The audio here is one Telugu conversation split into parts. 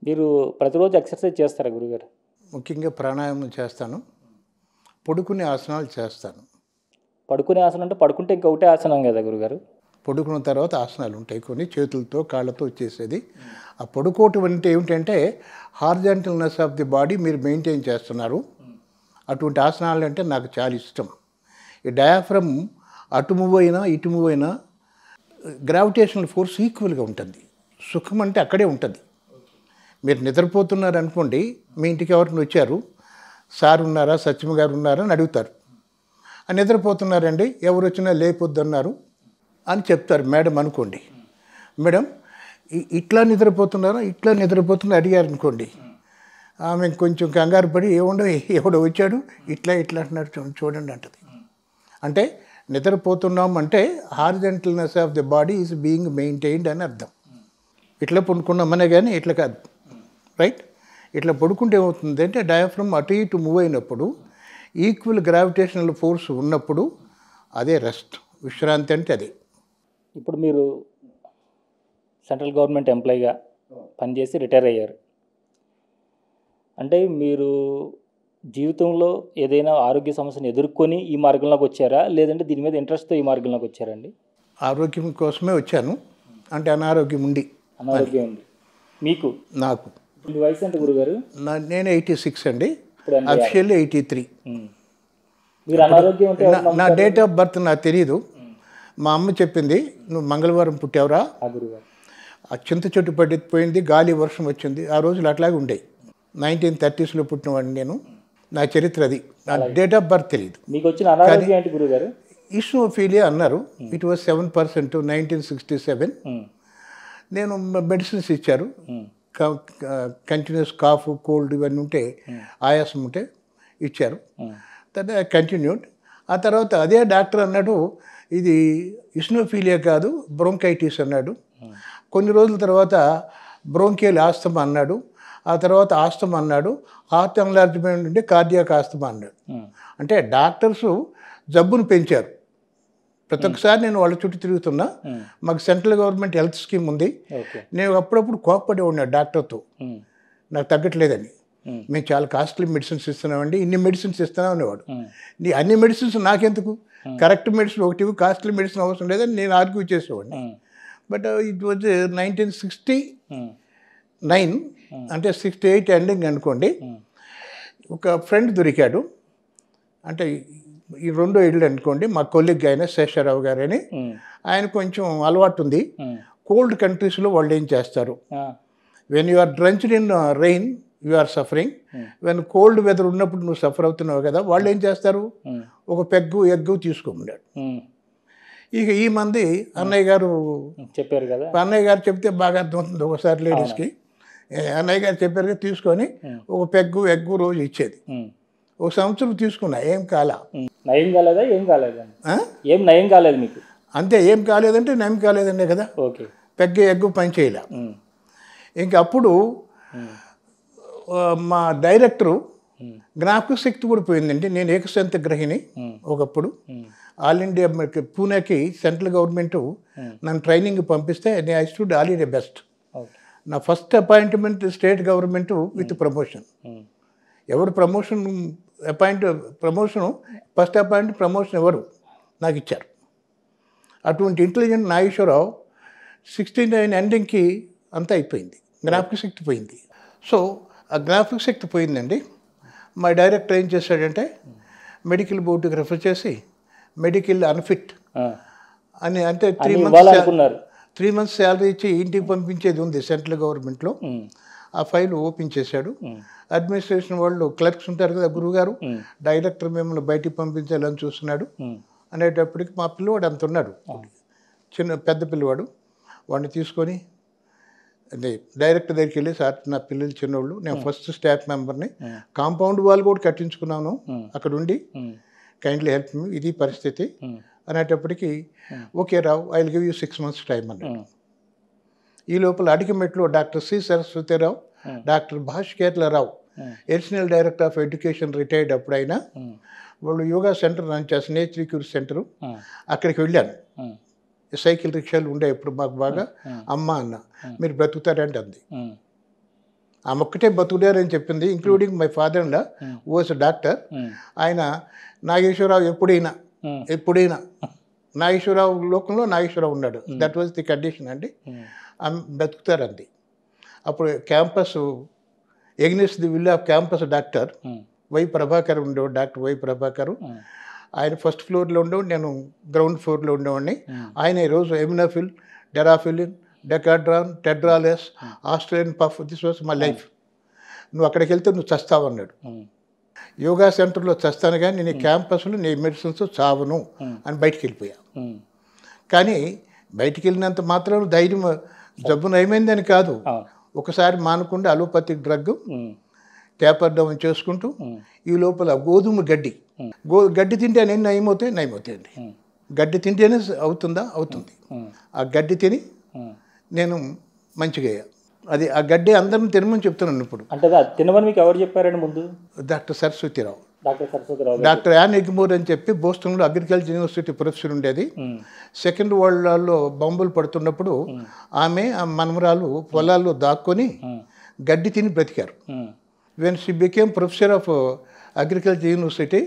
మీరు ప్రతిరోజు ఎక్సర్సైజ్ చేస్తారా గురుగారు? ముఖ్యంగా ప్రాణాయామం చేస్తాను. పడుకునే ఆసనాలు చేస్తాను. పడుకునే ఆసనం అంటే పడుకుంటే ఇంకా ఒకటే ఆసనం కదా గురుగారు? పడుకున్న తర్వాత ఆసనాలు ఉంటాయి కొన్ని, చేతులతో కాళ్ళతో చేసేది. ఆ పడుకోవటం అంటే ఏమిటంటే హార్జాంటల్నెస్ ఆఫ్ ది బాడీ మీరు మెయింటైన్ చేస్తున్నారు. అటువంటి ఆసనాలు అంటే నాకు చాలా ఇష్టం. ఈ డయాఫ్రమ్ అటు మూవ్ అయినా ఇటు మూవ్ అయినా గ్రావిటేషనల్ ఫోర్స్ ఈక్వల్గా ఉంటుంది. సుఖం అంటే అక్కడే ఉంటుంది. మీరు నిద్రపోతున్నారు అనుకోండి, మీ ఇంటికి ఎవరిని వచ్చారు, సార్ ఉన్నారా, సత్యమ గారు ఉన్నారా అని అడుగుతారు. నిద్రపోతున్నారండి, ఎవరు వచ్చినా లేపొద్దన్నారు అని చెప్తారు మేడం అనుకోండి. మేడం ఇట్లా నిద్రపోతున్నారా, ఇట్లా నిద్రపోతున్నా అడిగారు అనుకోండి, ఆమె కొంచెం కంగారు పడి ఎవడో వచ్చాడు ఇట్లా ఇట్లా అంటున్నాడు చూడండి అంటది. అంటే నిద్రపోతున్నాం అంటే horizontalness of the body is being maintained అని అర్థం. ఇట్లా పడుకున్నామనే కానీ ఇట్లా కాదు, రైట్? ఇట్లా పడుకుంటే ఏమవుతుంది అంటే డయాఫ్రమ్ అటు ఇటు మూవ్ అయినప్పుడు ఈక్వల్ గ్రావిటేషనల్ ఫోర్స్ ఉన్నప్పుడు అదే రెస్ట్, విశ్రాంతి అంటే అదే. ఇప్పుడు మీరు సెంట్రల్ గవర్నమెంట్ ఎంప్లాయీగా పనిచేసి రిటైర్ అయ్యారు. అంటే మీరు జీవితంలో ఏదైనా ఆరోగ్య సమస్యను ఎదుర్కొని ఈ మార్గంలోకి వచ్చారా, లేదంటే దీని మీద ఇంట్రెస్ట్తో ఈ మార్గంలోకి వచ్చారండి? ఆరోగ్యం కోసమే వచ్చాను, అంటే అనారోగ్యం ఉంది. అనారోగ్యం ఉంది మీకు? నాకు. మీ వయసు ఎంత గురుగారు? నేను 86 అండి, అఫిషియల్లీ 83. మీరు అనారోగ్యం అంటే నా డేట్ ఆఫ్ బర్త్ నాకు తెలియదు. మా అమ్మ చెప్పింది, నువ్వు మంగళవారం పుట్టావురా, గురుగారు ఆ చింత చెట్టు పడిపోయింది, గాలి వర్షం వచ్చింది, ఆ రోజులు అట్లాగే ఉండేవి. 1930s పుట్టినవాడిని నేను. నా చరిత్ర అది. నా డేట్ ఆఫ్ బర్త్ తెలియదు. మీకు వచ్చిన అనారోగ్యం ఏంటి గురుగారు? ఈస్నోఫీలియా అన్నారు. It was 7% 1967. నేను మెడిసిన్స్ ఇచ్చారు, కంటిన్యూస్ కాఫ్ కోల్డ్ ఇవన్నీ ఉంటే, ఆయాసం ఉంటే ఇచ్చారు. తర్వాత కంటిన్యూడ్. ఆ తర్వాత అదే డాక్టర్ అన్నాడు, ఇది ఈస్నోఫీలియా కాదు బ్రోంకైటిస్ అన్నాడు. కొన్ని రోజుల తర్వాత బ్రోంకియల్ ఆస్తమా అన్నాడు. ఆ తర్వాత ఆస్తమా అన్నాడు. హార్ట్ ఎన్లార్జ్మెంట్ అంటే కార్డియాక్ ఆస్తమా అన్నాడు. అంటే డాక్టర్స్ జబ్బును పెంచారు. ప్రతి ఒక్కసారి నేను వాళ్ళ చుట్టూ తిరుగుతున్నా. మాకు సెంట్రల్ గవర్నమెంట్ హెల్త్ స్కీమ్ ఉంది. నేను అప్పుడప్పుడు కోపపడి ఉన్నాను డాక్టర్తో, నాకు తగ్గట్లేదని. మేము చాలా కాస్ట్లీ మెడిసిన్స్ ఇస్తున్నామండి, ఇన్ని మెడిసిన్స్ ఇస్తున్నాం అనేవాడు. నీ అన్ని మెడిసిన్స్ నాకెందుకు, కరెక్ట్ మెడిసిన్ ఒకటి, కాస్ట్లీ మెడిసిన్ అవసరం లేదని నేను ఆర్గ్యూ చేసేవాడిని. బట్ ఇట్ వాజ్ 1969, అంటే 68 ఎండింగ్ అనుకోండి. ఒక ఫ్రెండ్ దొరికాడు, అంటే ఈ రెండో ఇళ్ళు అనుకోండి. మా కొలీగ్ ఆయన శేషారావు గారని, ఆయన కొంచెం అలవాటు ఉంది. కోల్డ్ కంట్రీస్లో వాళ్ళు ఏం చేస్తారు, when you are drenched in rain you are suffering, when cold weather ఉన్నప్పుడు నువ్వు సఫర్ అవుతున్నావు కదా, వాళ్ళు ఏం చేస్తారు, ఒక పెగ్గు ఎగ్గు తీసుకోమన్నాడు. ఇక ఈ మంది అన్నయ్య గారు చెప్పారు కదా, అన్నయ్య గారు చెప్తే బాగా అర్థమవుతుంది ఒకసారి లేడీస్కి. అన్నయ్య గారు చెప్పారు కదా, తీసుకొని ఒక పెగ్గు ఎగ్గు రోజు ఇచ్చేది. ఒక సంవత్సరం తీసుకున్నా, ఏం కాలా. నయం కాలేదా? ఏం కాలేదండి? ఏం నయం కాలేదు మీకు? అంతే, ఏం కాలేదంటే నయం కాలేదండే కదా. ఓకే. పెగ్గు ఎగ్గు పని చేయలే. ఇంక అప్పుడు మా డైరెక్టరు జ్ఞాపక శక్తి కూడా పోయిందండి. నేను ఏకసంత గ్రహిణి ఒకప్పుడు. ఆల్ ఇండియా పూణేకి సెంట్రల్ గవర్నమెంట్ నన్ను ట్రైనింగ్ పంపిస్తే I stood all India best. నా first appointment state government with promotion. ఎవరు ప్రమోషను ఫస్ట్ అపాయింట్ ప్రమోషన్ ఎవరు నాకు ఇచ్చారు. అటువంటి ఇంటెలిజెంట్ నాగేశ్వరరావు 69 ఎండింగ్కి అంతా అయిపోయింది, జ్ఞాపక శక్తి పోయింది. సో ఆ జ్ఞాపక శక్తి పోయిందండి. మా డైరెక్టర్ ఏం చేశాడంటే మెడికల్ బోర్డుకి రెఫర్ చేసి మెడికల్ అన్ఫిట్ అని, అంటే 3 months శాలరీ ఇచ్చి ఇంటికి పంపించేది ఉంది సెంట్రల్ గవర్నమెంట్లో. ఆ ఫైల్ ఓపెన్ చేశాడు. అడ్మినిస్ట్రేషన్ వాళ్ళు క్లర్క్స్ ఉంటారు కదా, గురువుగారు డైరెక్టర్ మిమ్మల్ని బయటికి పంపించాలని చూస్తున్నాడు అనేటప్పటికి మా పిల్లవాడు అంత ఉన్నాడు, పెద్ద పిల్లవాడు. వాడిని తీసుకొని డైరెక్టర్ దగ్గరికి వెళ్ళి, సార్ నా పిల్లలు చిన్నోళ్ళు, నేను ఫస్ట్ స్టాఫ్ మెంబర్ని, కాంపౌండ్ వాల్ కూడా కట్టించుకున్నాను అక్కడ ఉండి, కైండ్లీ హెల్ప్ మీ, ఇది పరిస్థితి అనేటప్పటికి okay Rao, I will give you 6 months time అన్నాడు. ఈ లోపల అడిగిమెట్లో doctor C Saraswathi Rao, doctor Bhaskerla Rao, additional director of education retired అప్పుడైనా, వాళ్ళు యోగా సెంటర్ రన్ చేస్తారు, నేచర్ క్యూర్ సెంటరు. అక్కడికి వెళ్ళాను. సైకిల్ రిక్షాలు ఉండే ఇప్పుడు మాకు బాగా. అమ్మ అన్న మీరు బ్రతుకుతారంటే అంది. ఆమె ఒక్కటే బతుకుడారని చెప్పింది, including my father and was doctor. ఆయన నాగేశ్వరరావు ఎప్పుడైనా నాగేశ్వరరావు లోకంలో నాగేశ్వరరావు ఉన్నాడు. దట్ వాజ్ ది కండిషన్ అండి. ఆమె బతుకుతారండి. అప్పుడు క్యాంపస్ ఎగ్నిస్ the will of campus doctor Y Prabhakar ఉండేవాడు, డాక్టర్ వై ప్రభాకర్. ఆయన ఫస్ట్ ఫ్లోర్లో ఉండేవాడు, నేను గ్రౌండ్ ఫ్లోర్లో ఉండేవాడిని. ఆయన ఈరోజు ఎమినాఫిల్, డెరాఫిలిన్, డెకాడ్రాన్, టెడ్రాలెస్, Australian puff, this was my life. నువ్వు అక్కడికి వెళ్తే నువ్వు చస్తావు అన్నాడు. యోగా సెంటర్లో చస్తాను కానీ నేను క్యాంపస్లో నీ మెడిసిన్స్ చావను అని బయటికి వెళ్ళిపోయా. కానీ బయటికి వెళ్ళినంత మాత్రం ధైర్యం జబ్బు నయమైందని కాదు. ఒకసారి మానకుండా అలోపతిక్ డ్రగ్ ట్యాపర్ డౌన్ చేసుకుంటూ ఈ లోపల గోధుమ గడ్డి తింటే నేను నయమవుతాయండి. గడ్డి తింటేనే అవుతుంది. ఆ గడ్డి తిని నేను మంచిగా అది ఆ గడ్డి అందరిని తినమని చెప్తున్నాను. ఇప్పుడు అంటే తినమని మీకు ఎవరు చెప్పారండి ముందు? Doctor Saraswathi Rao, doctor Ann Wigmore అని చెప్పి బోస్టన్లో అగ్రికల్చర్ యూనివర్సిటీ ప్రొఫెసర్ ఉండేది. సెకండ్ వరల్డ్ వార్లో బాంబులు పడుతున్నప్పుడు ఆమె ఆ మనమరాలు పొలాల్లో దాక్కొని గడ్డి తిని బ్రతికారు. When she became professor of agriculture university,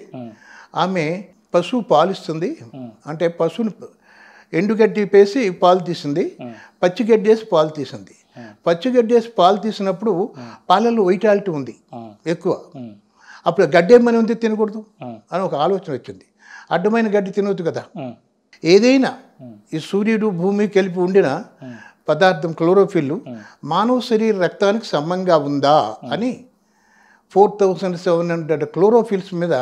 ఆమె పశువు పాలిస్తుంది. అంటే పశువుని ఎండుగడ్డి వేసి పాలు తీసింది, పచ్చిగడ్డి వేసి పాలు తీసింది. పచ్చిగడ్డి వేసి పాలు తీసినప్పుడు పాలలో వైటాలిటీ ఉంది ఎక్కువ. అప్పుడు గడ్డి ఏమని ఉంది తినకూడదు అని ఒక ఆలోచన వచ్చింది. అడ్డమైన గడ్డి తినవద్దు కదా. ఏదైనా ఈ సూర్యుడు భూమి కలిపి ఉండిన పదార్థం క్లోరోఫిల్ మానవ శరీర రక్తానికి సమంగా ఉందా అని 4700 క్లోరోఫిల్స్ మీద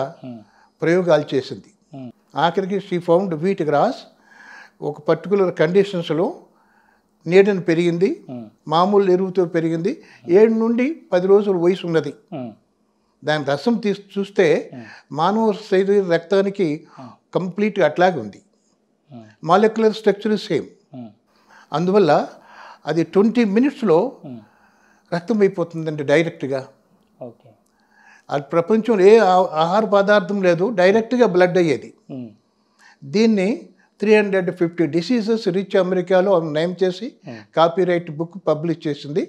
ప్రయోగాలు చేసింది. ఆఖరికి షీ ఫౌండ్ వీట్ గ్రాస్ ఒక పర్టికులర్ కండిషన్స్లో నీడని పెరిగింది, మామూలు ఎరువుతో పెరిగింది. 7 నుండి 10 రోజుల వయసు ఉన్నది. దాని రసం చూస్తే మానవ శరీర రక్తానికి కంప్లీట్గా అట్లాగే ఉంది. Molecular structure same. అందువల్ల అది 20 మినిట్స్లో రక్తం అయిపోతుందండి డైరెక్ట్గా. అది ప్రపంచంలో ఏ ఆహార పదార్థం లేదు, డైరెక్ట్గా బ్లడ్ అయ్యేది. దీన్ని 350 డిసీజెస్ రిచ్ అమెరికాలో నేమ్ చేసి కాపీరైట్ బుక్ పబ్లిష్ చేసింది.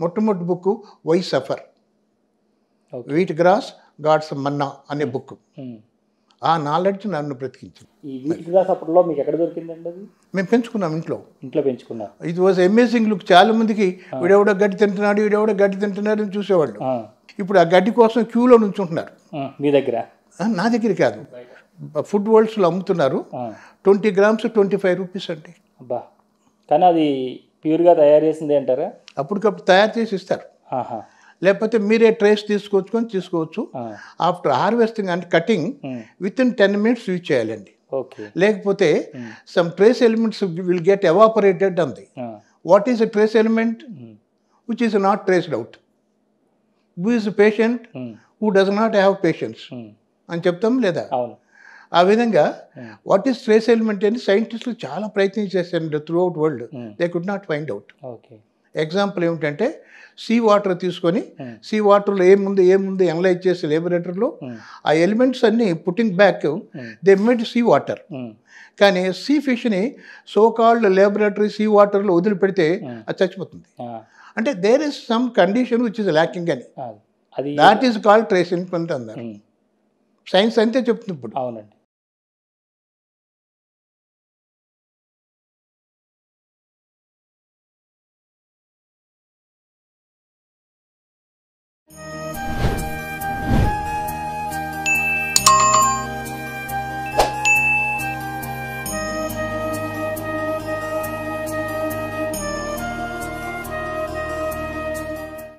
మొట్టమొదటి book why suffer, wheat grass God's manna అనే బుక్. ఆ నాలెడ్జ్ నన్ను బ్రతికించింది. ఈ వీట్ గ్రాస్ అప్పట్లో మీకు ఎక్కడ దొరికిందండి? అది మేము పెంచుకున్నాం ఇంట్లో పెంచుకున్నాం. ఇది వాజ్ అమేజింగ్ లుక్. చాలా మందికి వీడెవడో గడ్డి తింటున్నాడు అని చూసేవాళ్ళు. ఇప్పుడు ఆ గడ్డి కోసం క్యూలో నుంచుంటున్నారు. మీ దగ్గర? నా దగ్గర కాదు, ఫుడ్ వరల్డ్స్లో అమ్ముతున్నారు. 20 grams 25 రూపీస్ అండి. అబ్బా, కానీ అది ప్యూర్గా తయారు చేసింది అంటారా? అప్పటికప్పుడు తయారు చేసి ఇస్తారు. లేకపోతే మీరే ట్రేస్ తీసుకోవచ్చు. ఆఫ్టర్ హార్వెస్టింగ్ అంటే cutting with in 10 minutes use చేయాలండి. లేకపోతే some trace elements will get evaporated అంది. What is a trace element which is not traced out? Who is patient who does not have patience అని చెప్తాం లేదా? ఆ విధంగా వాట్ ఈస్ ట్రేస్ ఎలిమెంట్ అని సైంటిస్టులు చాలా ప్రయత్నం చేశారు throughout world. They could not find out. Example ఏమిటంటే సీ వాటర్ తీసుకొని సీ వాటర్లో ఏముంది అనలైజ్ చేసి లేబొరేటరీలో ఆ ఎలిమెంట్స్ అన్ని putting back they made sea water. కానీ సీ ఫిష్ని సోకాల్డ్ లేబొరేటరీ సీ వాటర్లో వదిలిపెడితే అది చచ్చిపోతుంది. అంటే there is some condition which is lacking అని. That is called trace element అన్నారు. సైన్స్ అంతే చెప్తుంది ఇప్పుడు. అవునండి.